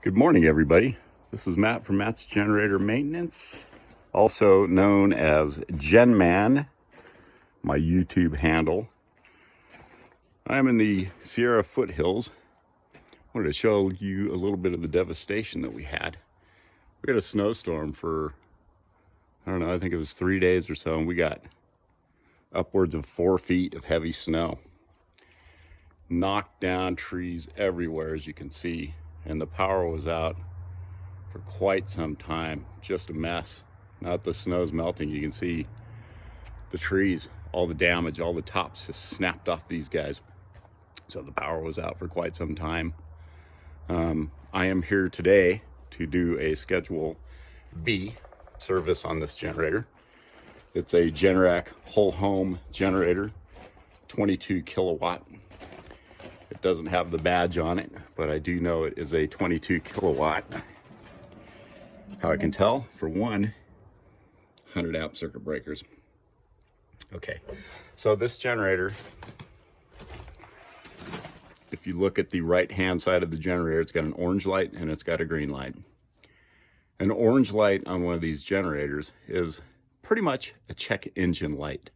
Good morning, everybody. This is Matt from Matt's Generator Maintenance, also known as GenMan, my YouTube handle. I am in the Sierra foothills. I wanted to show you a little bit of the devastation that we had. We had a snowstorm for, I don't know, I think it was 3 days or so, and we got upwards of 4 feet of heavy snow. Knocked down trees everywhere, as you can see, and the power was out for quite some time. Just a mess. Now that the snow's melting, you can see the trees, all the damage, all the tops just snapped off these guys. So the power was out for quite some time. I am here today to do a Schedule B service on this generator. It's a Generac whole home generator, 22 kilowatt. It doesn't have the badge on it, but I do know it is a 22 kilowatt. How I can tell? For one, 100 amp circuit breakers. Okay, so this generator, if you look at the right hand side of the generator, it's got an orange light and it's got a green light. An orange light on one of these generators is pretty much a check engine light.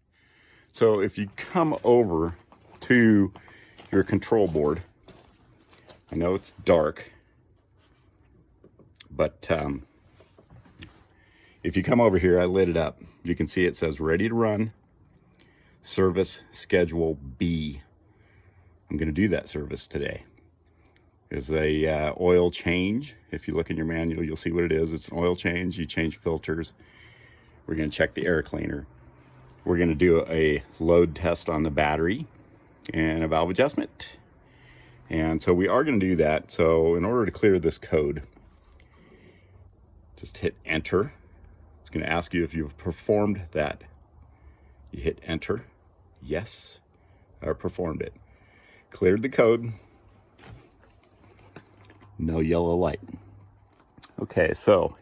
So if you come over to your control board, I know it's dark, but if you come over here, I lit it up. You can see it says ready to run, service Schedule B. I'm going to do that service today. It's a oil change. If you look in your manual, you'll see what it is. It's an oil change. You change filters. We're going to check the air cleaner. We're going to do a load test on the battery and a valve adjustment. And so we are going to do that. So in order to clear this code, just hit enter. It's going to ask you if you've performed that. You hit enter. Yes, I performed it. Cleared the code. No yellow light. Okay, so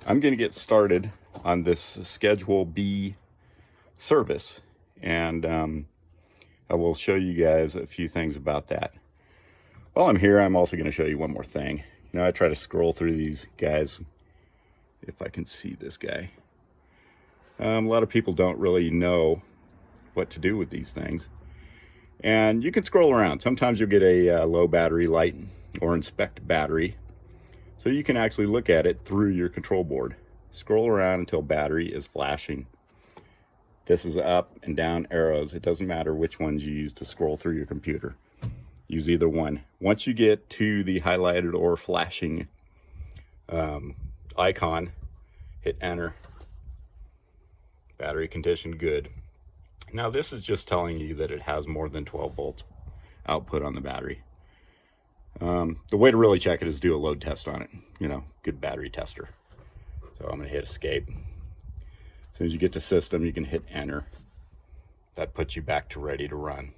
I'm going to get started on this Schedule B service, and I will show you guys a few things about that. While I'm here, I'm also going to show you one more thing. You know, I try to scroll through these guys, if I can see this guy. A lot of people don't really know what to do with these things. And you can scroll around. Sometimes you'll get a low battery light or inspect battery. So you can actually look at it through your control board. Scroll around until battery is flashing. This is up and down arrows. It doesn't matter which ones you use to scroll through your computer. Use either one. Once you get to the highlighted or flashing icon, hit enter. Battery condition good. Now this is just telling you that it has more than 12 volts output on the battery. The way to really check it is do a load test on it. You know, good battery tester. So I'm going to hit escape. As soon as you get to system, you can hit enter. That puts you back to ready to run.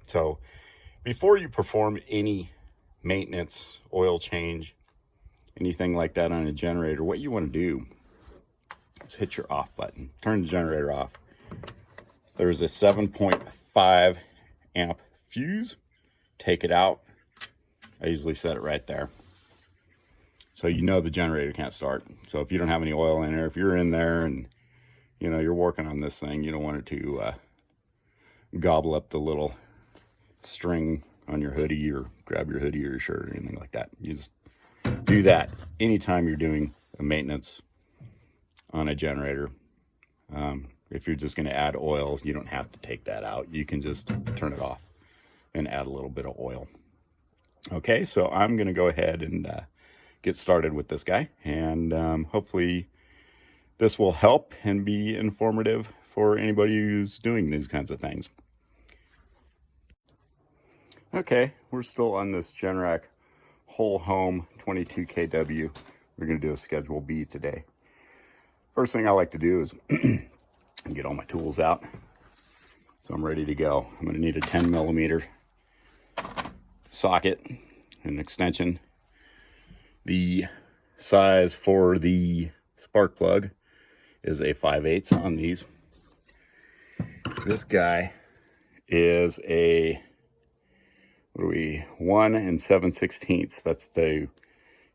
So before you perform any maintenance, oil change, anything like that on a generator, what you want to do is hit your off button. Turn the generator off. There's a 7.5 amp fuse. Take it out. I usually set it right there. So you know the generator can't start. So if you don't have any oil in there, if you're in there and you know you're working on this thing, you don't want it to gobble up the little string on your hoodie or grab your hoodie or your shirt or anything like that. You just do that anytime you're doing a maintenance on a generator. If you're just going to add oil, you don't have to take that out. You can just turn it off and add a little bit of oil. Okay, so I'm going to go ahead and get started with this guy, and hopefully this will help and be informative for anybody who's doing these kinds of things. Okay, we're still on this Generac whole home 22 kW. We're going to do a Schedule B today. First thing I like to do is get all my tools out. So I'm ready to go. I'm going to need a 10 millimeter socket, an extension. The size for the spark plug is a 5/8 on these. This guy is a, what are we, 1 7/16. That's the,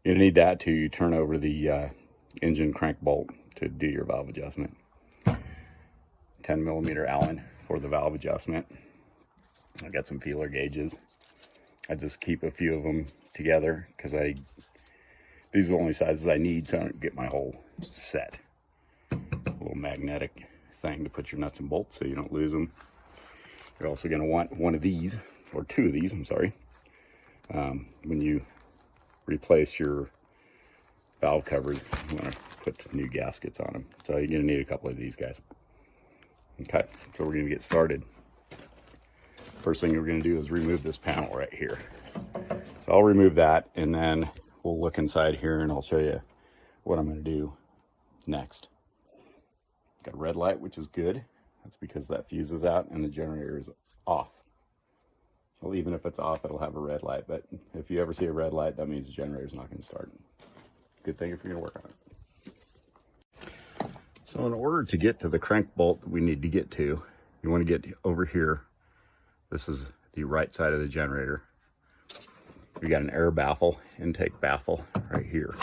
You need that to turn over the engine crank bolt to do your valve adjustment. 10mm Allen for the valve adjustment. I got some feeler gauges. I just keep a few of them together because these are the only sizes I need, so I don't get my whole set. A little magnetic thing to put your nuts and bolts so you don't lose them. You're also going to want one of these, or two of these, I'm sorry, when you replace your valve covers. You want to put new gaskets on them. So you're going to need a couple of these guys. Okay, so we're going to get started. First thing we're going to do is remove this panel right here. So I'll remove that, and then we'll look inside here and I'll show you what I'm going to do next. Got a red light, which is good. That's because that fuse is out and the generator is off. Well, even if it's off, it'll have a red light, but if you ever see a red light, that means the generator's not going to start. Good thing if you're going to work on it. So in order to get to the crank bolt that we need to get to, you want to get over here. This is the right side of the generator. We got an air baffle, intake baffle right here.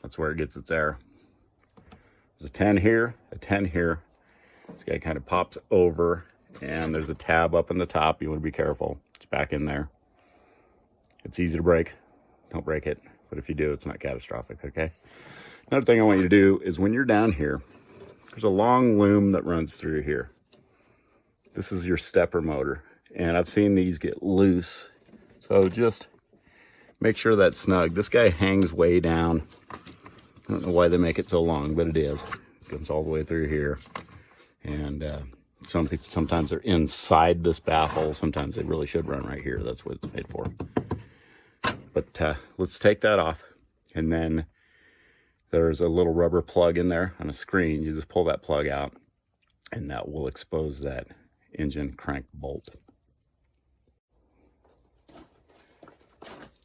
That's where it gets its air. There's a 10 here, a 10 here. This guy kind of pops over, and there's a tab up in the top. You want to be careful. It's back in there. It's easy to break. Don't break it. But if you do, it's not catastrophic, okay? Another thing I want you to do is when you're down here, there's a long loom that runs through here. This is your stepper motor, and I've seen these get loose. So just make sure that's snug. This guy hangs way down. I don't know why they make it so long, but it is. It comes all the way through here. And sometimes they're inside this baffle. Sometimes they really should run right here. That's what it's made for. But let's take that off. And then there's a little rubber plug in there on a screen. You just pull that plug out, and that will expose that engine crank bolt.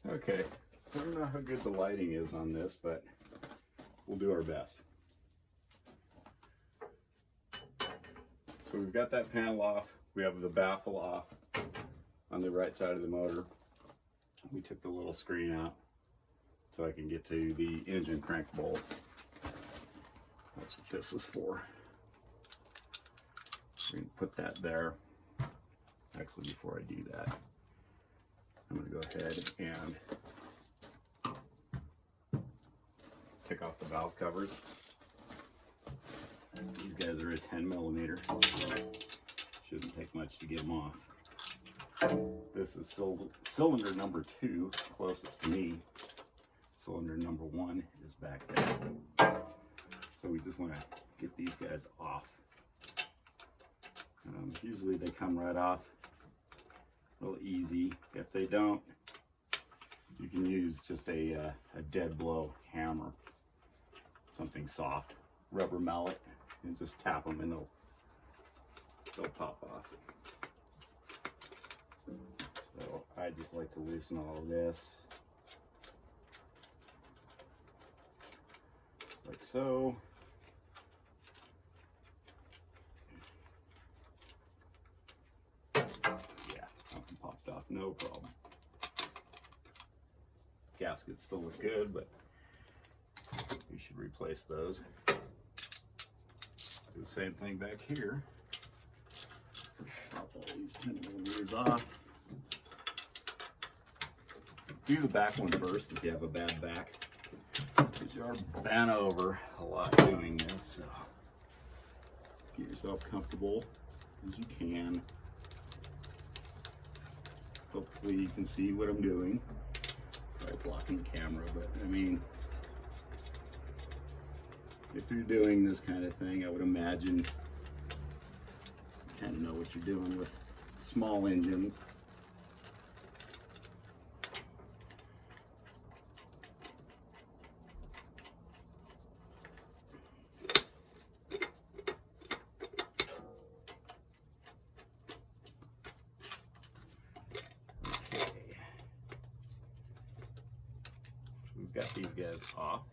Okay, so I don't know how good the lighting is on this, but we'll do our best. So we've got that panel off. We have the baffle off on the right side of the motor. We took the little screen out so I can get to the engine crank bolt. That's what this is for. We can put that there. Actually, before I do that, I'm going to go ahead and take off the valve covers. These guys are a 10mm. Shouldn't take much to get them off. This is cylinder number 2, closest to me. Cylinder number 1 is back there. So we just want to get these guys off. Usually they come right off real easy. If they don't, you can use just a dead blow hammer, something soft, rubber mallet, and just tap them and they'll pop off. So I just like to loosen all of this, like so. Popped off, no problem. Gaskets still look good, but we should replace those. Do the same thing back here. Pop all these 10mm off. Do the back one first if you have a bad back, because you are bent over a lot doing this. So get yourself comfortable as you can. Hopefully you can see what I'm doing. Probably blocking the camera, but I mean, if you're doing this kind of thing, I would imagine you kind of know what you're doing with small engines. Got these guys off.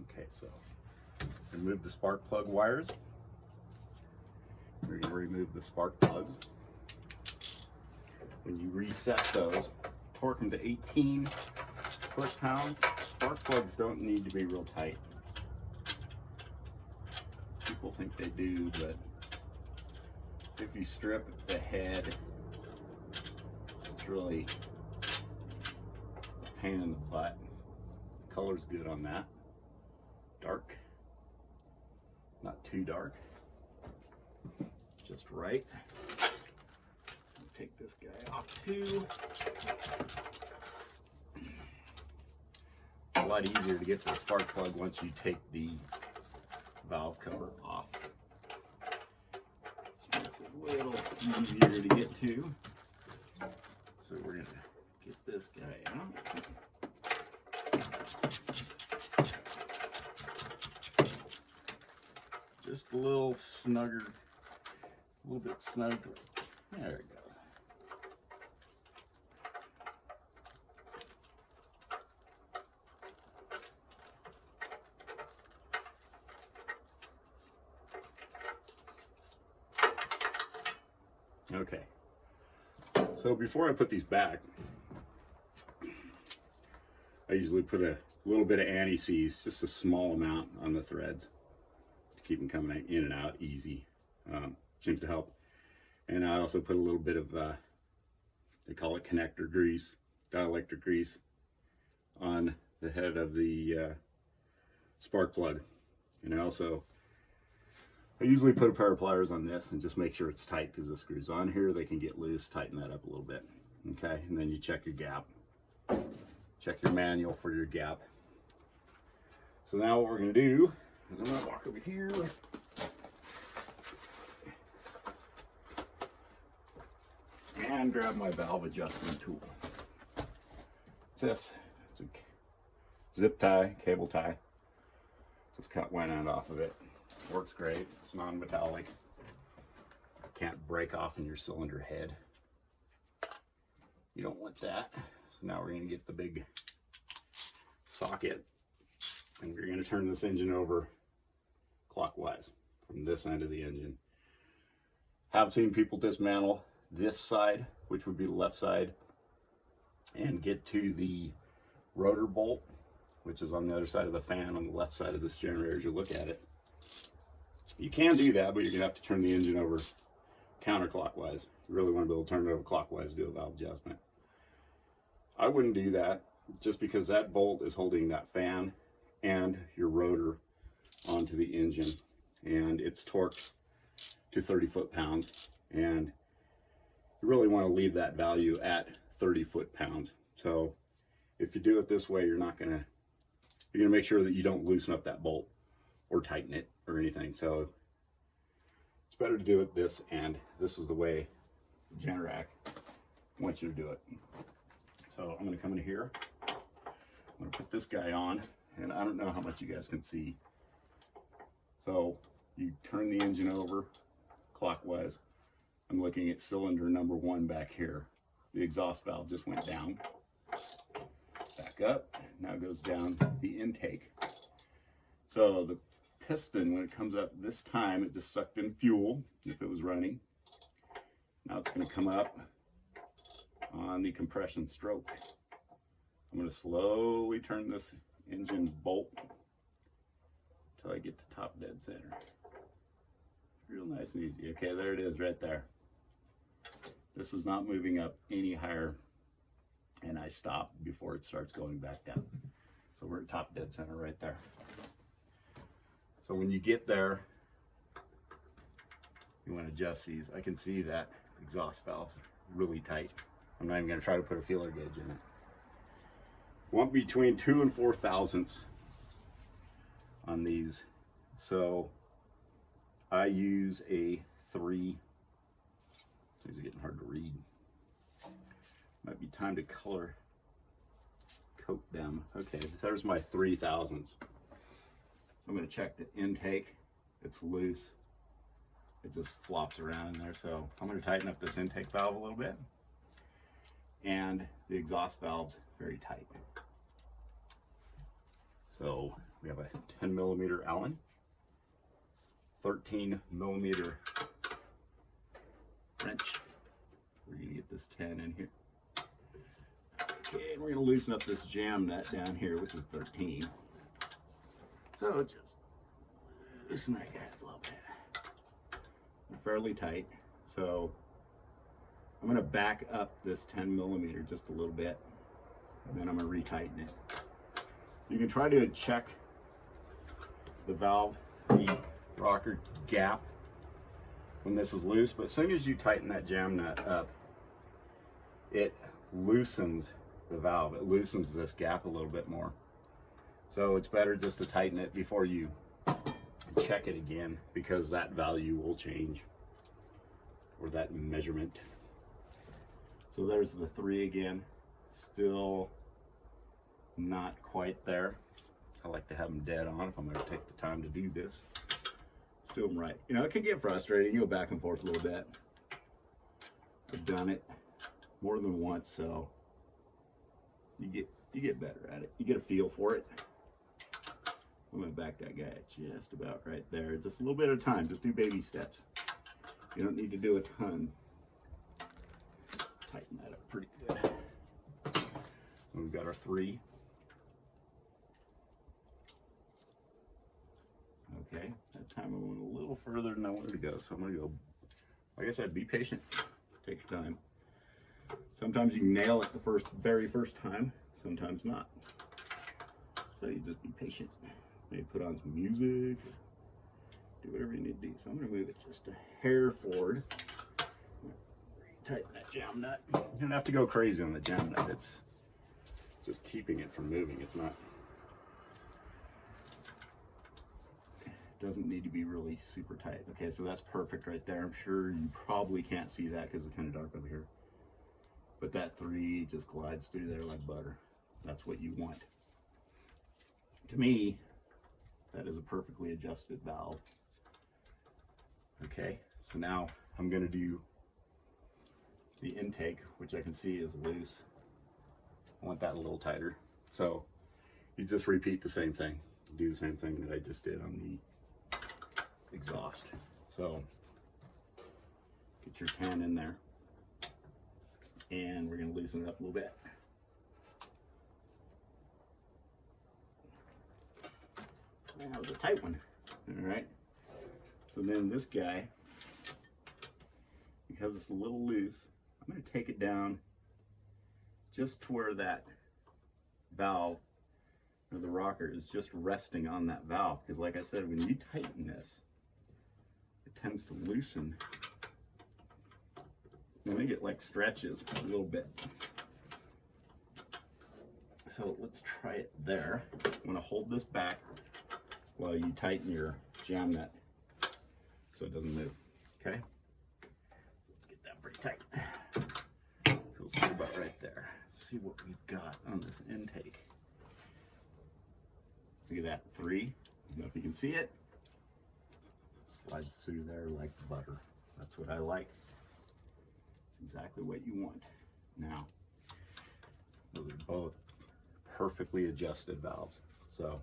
Okay, so remove the spark plug wires. We're going to remove the spark plugs. When you reset those, torque them to 18 foot-pounds. Spark plugs don't need to be real tight. People think they do, but if you strip the head, it's really a pain in the butt. The color's good on that. Dark, not too dark, just right. Take this guy off too. A lot easier to get to the spark plug once you take the valve cover off. This makes it a little easier to get to. So we're gonna get this guy out. Just a little snugger, a little bit snug. There it goes. Okay, so before I put these back, I usually put a little bit of anti-seize, just a small amount on the threads to keep them coming in and out easy. Seems to help. And I also put a little bit of, they call it connector grease, dielectric grease, on the head of the spark plug. And I usually put a pair of pliers on this and just make sure it's tight, because the screws on here, they can get loose. Tighten that up a little bit. Okay, and then you check your gap. Check your manual for your gap. So now what we're going to do is I'm going to walk over here. And grab my valve adjustment tool. It's this. It's a zip tie, cable tie. Just cut one end off of it. Works great. It's non-metallic. Can't break off in your cylinder head. You don't want that. So now we're going to get the big socket, and we're going to turn this engine over clockwise from this end of the engine. I've seen people dismantle this side, which would be the left side, and get to the rotor bolt, which is on the other side of the fan on the left side of this generator as you look at it. You can do that, but you're going to have to turn the engine over counterclockwise. You really want to be able to turn it over clockwise to do a valve adjustment. I wouldn't do that, just because that bolt is holding that fan and your rotor onto the engine, and it's torqued to 30 foot-pounds, and you really want to leave that value at 30 foot-pounds. So if you do it this way, you're going to make sure that you don't loosen up that bolt or tighten it or anything. So it's better to do it this end. This is the way Generac wants you to do it. So I'm going to come in here. I'm going to put this guy on, and I don't know how much you guys can see. So you turn the engine over clockwise. I'm looking at cylinder number 1 back here. The exhaust valve just went down. Back up. Now goes down the intake. So the piston, when it comes up this time, it just sucked in fuel if it was running. Now it's going to come up on the compression stroke. I'm going to slowly turn this engine bolt until I get to top dead center. Real nice and easy. Okay, there it is right there. This is not moving up any higher, and I stop before it starts going back down. So we're at top dead center right there. So when you get there, you want to adjust these. I can see that exhaust valve's really tight. I'm not even going to try to put a feeler gauge in it. Want between 2 and 4 thousandths on these. So I use a 3. These are getting hard to read. Might be time to color coat them. Okay, there's my 3 thousandths. I'm going to check the intake. It's loose. It just flops around in there. So I'm going to tighten up this intake valve a little bit. And the exhaust valve's very tight. So we have a 10 millimeter Allen, 13 millimeter wrench. We're going to get this 10 in here. Okay, and we're going to loosen up this jam nut down here, which is 13. So just loosen that guy up a little bit. They're fairly tight. So I'm going to back up this 10 millimeter just a little bit, and then I'm going to retighten it. You can try to check the valve, the rocker gap when this is loose, but as soon as you tighten that jam nut up, it loosens the valve. It loosens this gap a little bit more. So it's better just to tighten it before you check it again, because that value will change, or that measurement. So there's the 3 again. Still not quite there. I like to have them dead on if I'm going to take the time to do this. Let's do them right. You know, it can get frustrating. You go back and forth a little bit. I've done it more than once, so you get better at it. You get a feel for it. I'm going to back that guy just about right there. Just a little bit at a time. Just do baby steps. You don't need to do a ton. Tighten that up pretty good. We've got our 3. Okay, that time I went a little further than I wanted to go, so I'm going to go, like I said, be patient. Take your time. Sometimes you nail it the very first time, sometimes not. So you just be patient. Maybe put on some music, do whatever you need to do. So I'm going to move it just a hair forward. Tighten that jam nut. You don't have to go crazy on the jam nut. It's just keeping it from moving. It's not, it doesn't need to be really super tight. Okay, so that's perfect right there. I'm sure you probably can't see that because it's kind of dark over here. But that 3 just glides through there like butter. That's what you want. To me, that is a perfectly adjusted valve. Okay, so now I'm going to do the intake, which I can see is loose. I want that a little tighter. So you just repeat the same thing. Do the same thing that I just did on the exhaust. So get your 10 in there, and we're going to loosen it up a little bit. That was a tight one. All right. So then this guy, because it's a little loose, I'm going to take it down just to where that valve, or the rocker, is just resting on that valve. Because like I said, when you tighten this, it tends to loosen. I think it like stretches a little bit. So let's try it there. I'm going to hold this back while you tighten your jam nut so it doesn't move. Okay? So let's get that pretty tight. Feels good about right there. Let's see what we've got on this intake. Look at that, 3. I don't know if you can see it. Slides through there like butter. That's what I like. It's exactly what you want. Now, those are both perfectly adjusted valves. So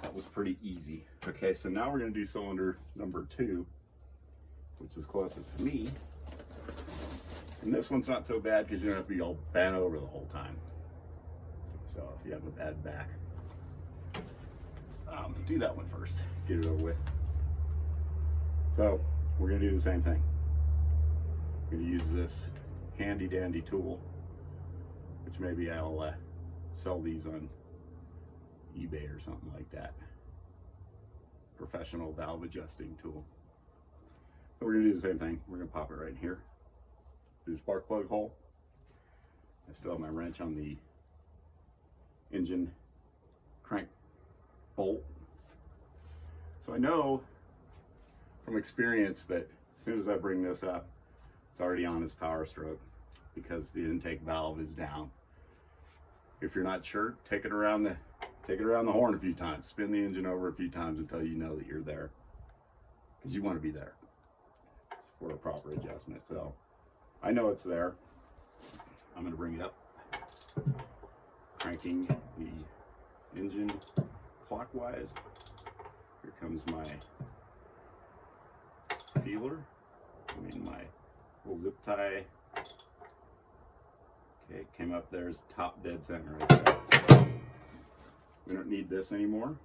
that was pretty easy. Okay, so now we're going to do cylinder number 2, which is closest to me. And this one's not so bad because you don't have to be all bent over the whole time. So if you have a bad back, do that one first. Get it over with. So we're going to do the same thing. I'm going to use this handy dandy tool, which maybe I'll sell these on eBay or something like that. Professional valve adjusting tool. So we're going to do the same thing. We're going to pop it right in here. Do the spark plug hole. I still have my wrench on the engine crank bolt. So I know from experience that as soon as I bring this up, it's already on its power stroke because the intake valve is down. If you're not sure, take it around the horn a few times. Spin the engine over a few times until you know that you're there, because you want to be there for a proper adjustment. So I know it's there. I'm going to bring it up, cranking the engine clockwise. Here comes my feeler. My little zip tie. Okay, came up there's top dead center right there. We don't need this anymore.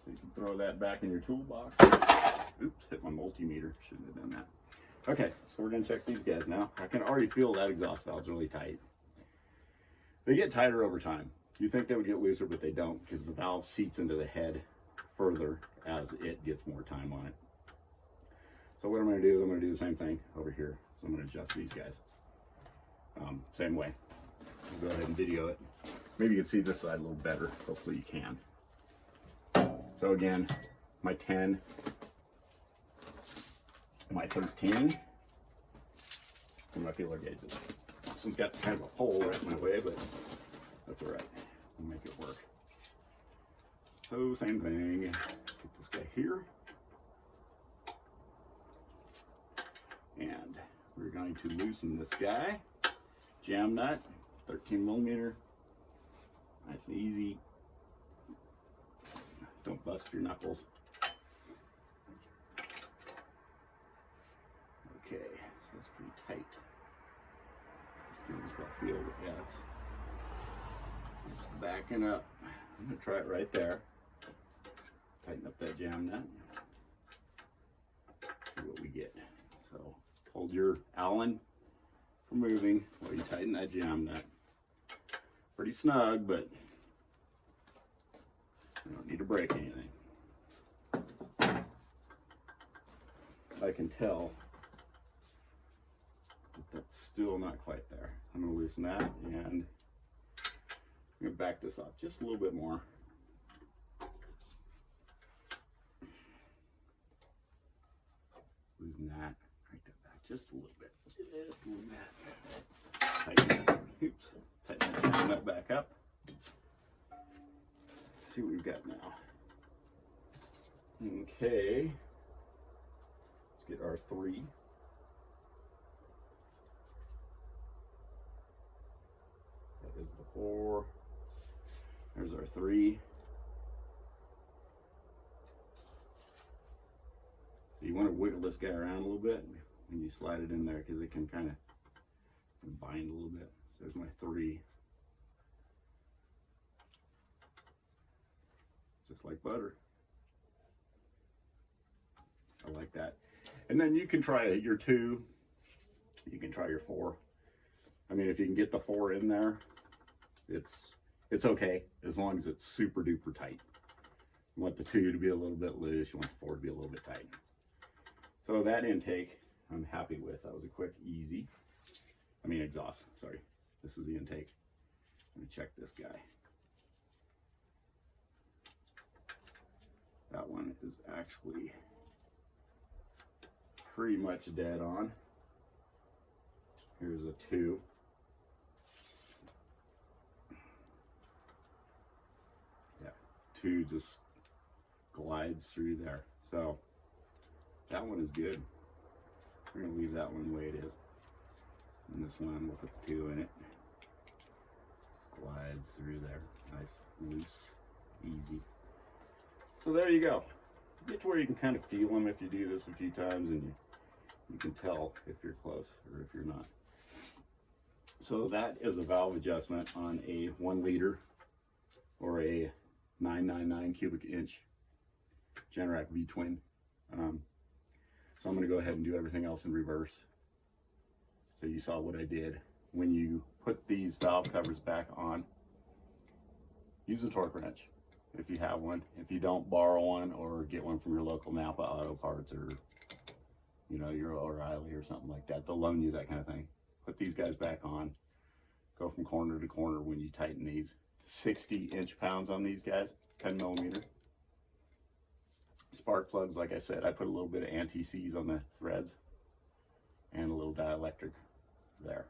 So you can throw that back in your toolbox. Oops, hit my multimeter. Shouldn't have done that. Okay, so we're gonna check these guys now. I can already feel that exhaust valve's really tight. They get tighter over time. You think they would get looser, but they don't, because the valve seats into the head further as it gets more time on it. So what I'm gonna do is I'm gonna do the same thing over here. So I'm gonna adjust these guys. Same way. I'll go ahead and video it. Maybe you can see this side a little better. Hopefully you can. So again, my 10, my 13, and my feeler gauges. This one's got kind of a hole right in my way, but that's all right. We'll make it work. So same thing. Let's get this guy here. And we're going to loosen this guy. Jam nut, 13 millimeter. Nice and easy. Don't bust your knuckles. Okay, so that's pretty tight. Just doing this by feel, but yeah, it's backing up. I'm gonna try it right there. Tighten up that jam nut. See what we get. So hold your Allen for moving while you tighten that jam nut. Pretty snug, but you don't need to break anything. I can tell that that's still not quite there. I'm going to loosen that, and I'm going to back this off just a little bit more. Loosen that, crank that back just a little bit. Just a little bit. Tighten that, oops, tighten that jam nut back up. See what we've got now. Okay, let's get our 3. That is the 4. There's our 3. So you want to wiggle this guy around a little bit when you slide it in there, because it can kind of bind a little bit. So there's my 3. Just like butter. I like that. And then you can try your 2. You can try your 4. I mean, if you can get the 4 in there, it's okay, as long as it's super duper tight. You want the 2 to be a little bit loose. You want the 4 to be a little bit tight. So that intake, I'm happy with. That was a quick, easy. I mean, exhaust. Sorry. This is the intake. Let me check this guy. That one is actually pretty much dead on. Here's a 2. Yeah, 2 just glides through there. So that one is good. We're gonna leave that one the way it is. And this one, we'll put the 2 in it. Just glides through there. Nice, loose, easy. So there you go. Get to where you can kind of feel them if you do this a few times, and you can tell if you're close or if you're not. So that is a valve adjustment on a 1 liter or a 999 cubic inch Generac V-twin. So I'm going to go ahead and do everything else in reverse. So you saw what I did. When you put these valve covers back on, use a torque wrench if you have one. If you don't, borrow one or get one from your local Napa Auto Parts, or your O'Reilly or something like that. They'll loan you that kind of thing. Put these guys back on. Go from corner to corner when you tighten these. 60 inch-pounds on these guys, 10 millimeter. Spark plugs, like I said, I put a little bit of anti-seize on the threads and a little dielectric there.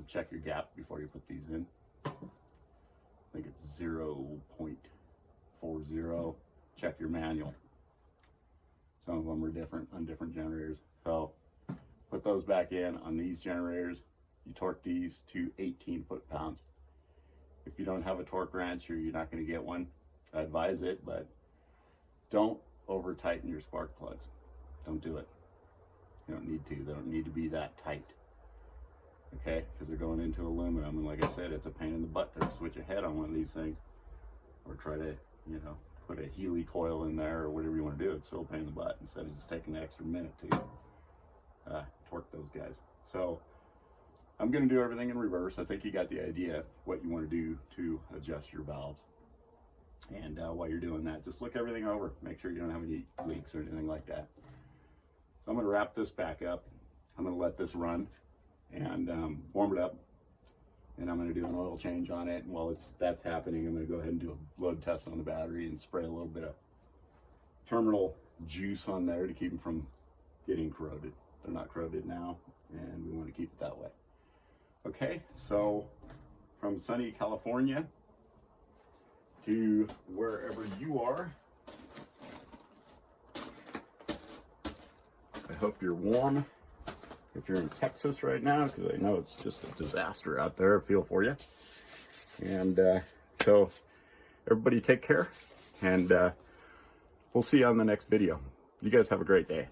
Check your gap before you put these in. I think it's 0.40. Check your manual. Some of them are different on different generators. So put those back in on these generators. You torque these to 18 foot-pounds. If you don't have a torque wrench or you're not going to get one, I advise it, but don't over tighten your spark plugs. Don't do it. You don't need to. They don't need to be that tight. okay, because they're going into aluminum, and like I said, it's a pain in the butt to switch a head on one of these things, or try to, you know, put a Healy coil in there or whatever you want to do. It's still a pain in the butt instead of just taking an extra minute to torque those guys. So I'm going to do everything in reverse. I think you got the idea of what you want to do to adjust your valves. And while you're doing that, just look everything over. Make sure you don't have any leaks or anything like that. So I'm going to wrap this back up. I'm going to let this run and warm it up. And I'm going to do an oil change on it. And while that's happening, I'm going to go ahead and do a load test on the battery and spray a little bit of terminal juice on there to keep them from getting corroded. They're not corroded now, and we want to keep it that way. Okay, so from sunny California to wherever you are, I hope you're warm. If you're in Texas right now, because I know it's just a disaster out there, I feel for you. And so everybody take care, and we'll see you on the next video. You guys have a great day.